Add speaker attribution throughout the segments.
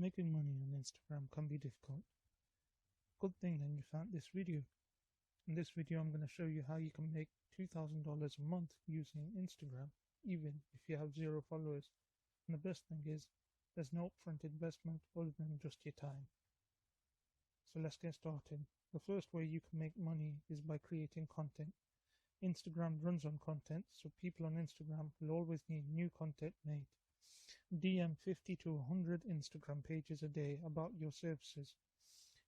Speaker 1: Making money on Instagram can be difficult. Good thing then you found this video. In this video I'm going to show you how you can make $2,000 a month using Instagram, even if you have 0 followers. And the best thing is, there's no upfront investment other than just your time. So let's get started. The first way you can make money is by creating content. Instagram runs on content, so people on Instagram will always need new content made. DM 50 to 100 Instagram pages a day about your services.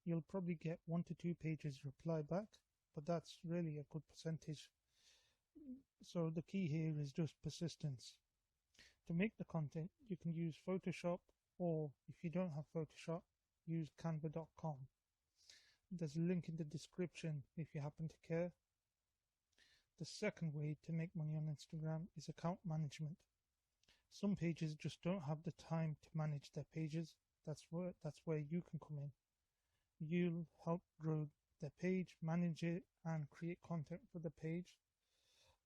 Speaker 1: You'll probably get 1 to 2 pages reply back, but that's really a good percentage. So the key here is just persistence. To make the content, you can use Photoshop, or if you don't have Photoshop, use canva.com. There's a link in the description if you happen to care. The second way to make money on Instagram is account management. Some pages just don't have the time to manage their pages. That's where you can come in. You'll help grow their page, manage it, and create content for the page.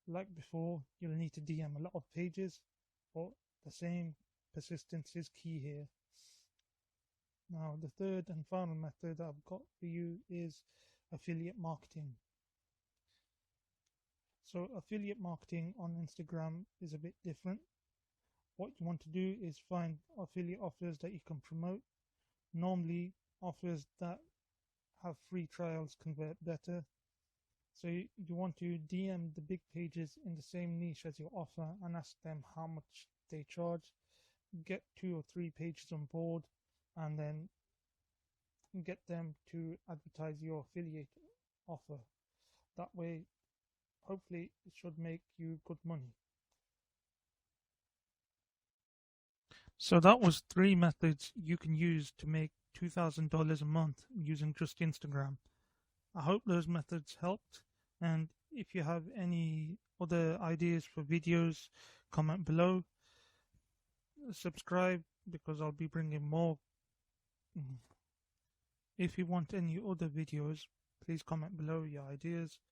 Speaker 1: Like before, you'll need to DM a lot of pages, but the same persistence is key here. Now, the third and final method I've got for you is affiliate marketing. So affiliate marketing on Instagram is a bit different. What you want to do is find affiliate offers that you can promote. Normally, offers that have free trials convert better. So you want to DM the big pages in the same niche as your offer and ask them how much they charge. Get 2 or 3 pages on board and then get them to advertise your affiliate offer. That way, hopefully, it should make you good money. So that was 3 methods you can use to make $2,000 a month using just Instagram. I hope those methods helped, and if you have any other ideas for videos, comment below. Subscribe because I'll be bringing more. If you want any other videos, please comment below your ideas.